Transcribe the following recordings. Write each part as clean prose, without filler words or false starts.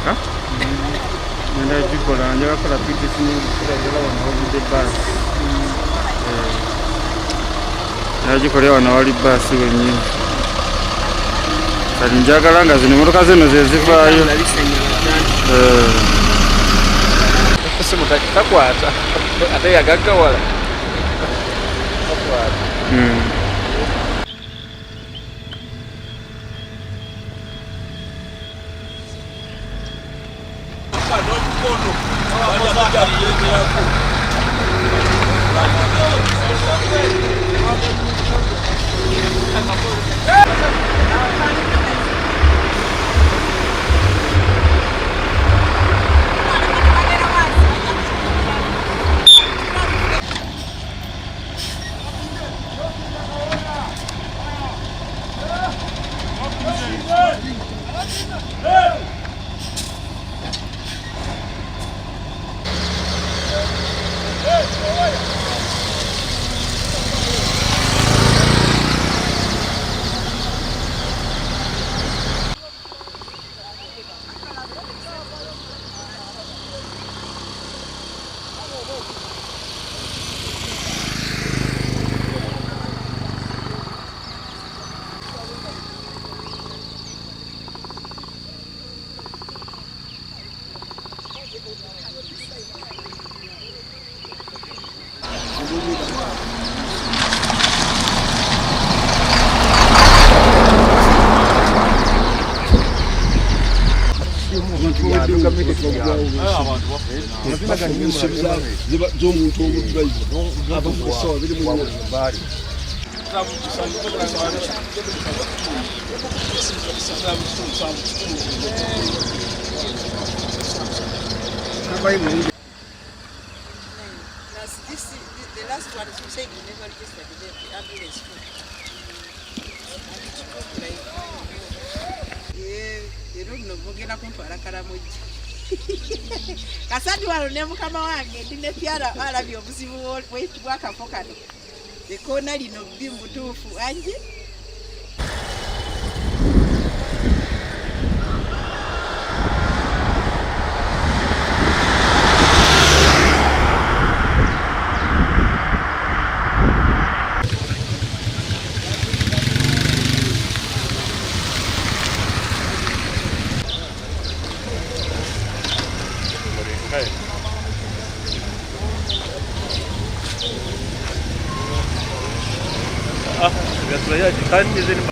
ttaka ngenda gikola njala kola PTC n'ekiragala wano wabudde bbaasi nagikolera wano wali bbaasi wennyini kati njagala nga zino emmotoka zino ze zivaayo simu takwata ate yagaggawala takwata The last one you said you never registered the ambulance fee. No mugenda kumpala kalamuji kasadi wano ne mukama wange ndine pyara alabye obuzibu bw'akafo kano ekona lino bimbutuufu anji ya kan izin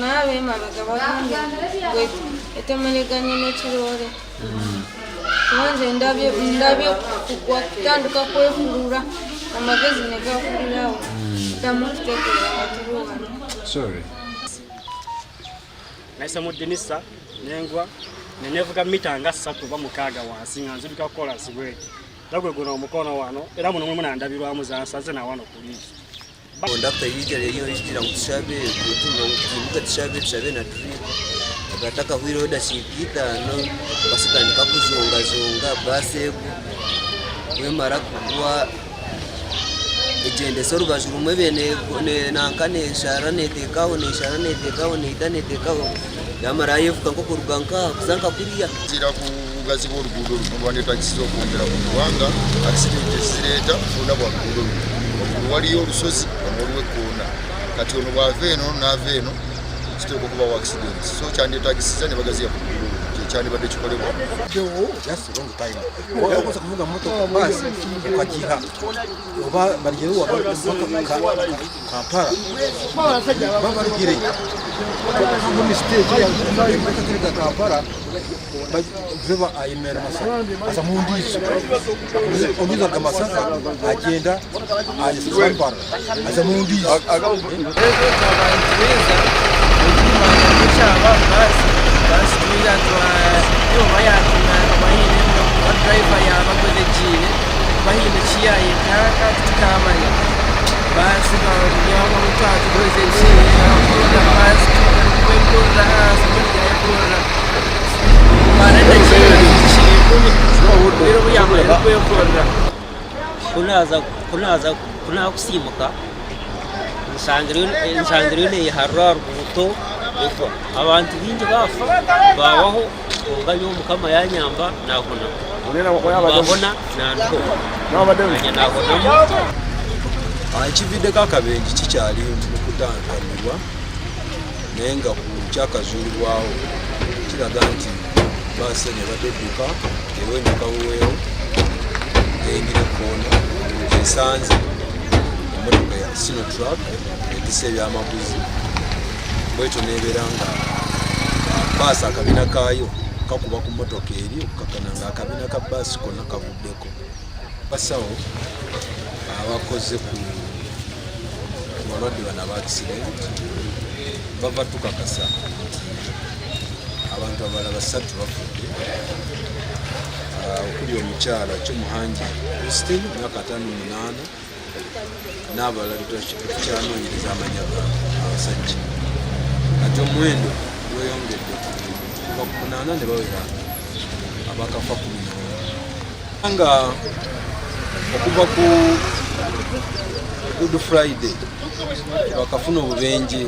nawe mabaga bagambye etemereganye n'ekirore kubanga ndabye kugwa kutandika kwefulula amagezi ne gafulirawo ddamu tuteekera amatiruwano naisa mu Denisa nengwa nenevuga mita nga 3 oba 6 wansi nga nzirika kukola sibweki dagwe guno omukono wano era muno mwe nandabirwamu zansaze na wano kulisi Kondakta yija leyo yijira mutishabe kutunga mukimuka tishabe na trip akataka hwiro oda shipita no basikanika kuzonga base we mara kuwa ejende soruga rumwe bene nankane sharane tekao ne itane tekao yamara yefuka nko kuruganka kuzanka kuriya zira kugazi b'oruguudo rwanda taxi okwongera ku Rwanda accident zireta funa bwa ruguudo waliyo olusozi olw'ekkoona kati ono bw'ava eno n'ava eno kiteekwa okuba wa accident so kyandetagisiza ne bagaziya ku ruguudo kyandibadde kikolebwa. Just wrong time. Okoza kuvuga moto basi kwajiha. Oba balijeruwa Kampala. Baba ligire. Muri stage ya kutoka Kampala. Driver ayimera masaka. Asa mundizo. Ongiza kama sasa agenda Kampala. Asa mundizo. Basi tuliza yo bayatuna bahine no driver ya bagode jine bahine chia yekaka tukamanya basi ba nyama mutatu boze jine na basi kwekura sabuni ya kura barada jine chini biro buyamwe kwekura kunaza kusimuka insangiro ne harar buto abantu bingi bafa bawaho onganyo mukama yanyamba nakona babona nanto nabona ekivide kakabengi kikyali mukutandikirwa naye nga ku kyakazuulibwawo kiraga nti baase ne badedduka ewendukaweweewo eyingira ekkoona esanze emmotoka ya Sinotrak etisa ebyamaguzi bwetyo nebeera nga baasi akabina kaayo kakuba ku mmotoka eri okukakana nga akabina ka baasi konna kavuddeko. Basawo abakoze ku balwadde bano aba accident bava tukakasa abantu abalala basatu bafudde okuli omukyala Kyomuhangi Christine myaka 58 n'abalala tukyanoonyereza amanya abasajja ate omuwendo gweyongedde kuva ku 8 ne bawera abakafa 10 nga okuva ku Good Friday bakafuna obubenje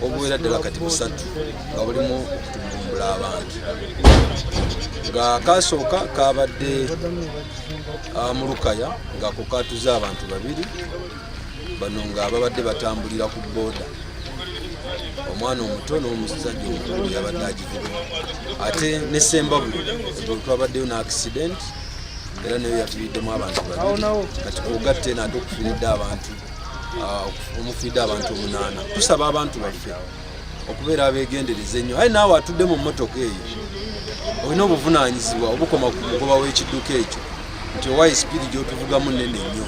obuwera ddala kati 3 nga bulimu okutumbula abantu nga kasooka kabadde mu Lukaya nga ko katuza abantu 2 bano nga babadde batambulira ku booda omwana omuto n'omusajja omukulu yabadde agivuga ate ne Sembabule twabaddeyo na accident era nayo yafiiriddemu abantu 2 kati kugatte nate okufiiridde abantu omufiiridde abantu 8. Tusaba abantu baffe okubeera abeegendereza ennyo aye naawe atudde mu mmotoka eyo olina obuvunaanyizibwa obukoma ku mugoba w'ekidduka ekyo nti owaayo sipiidi gy'otuvugamu nnene nnyo.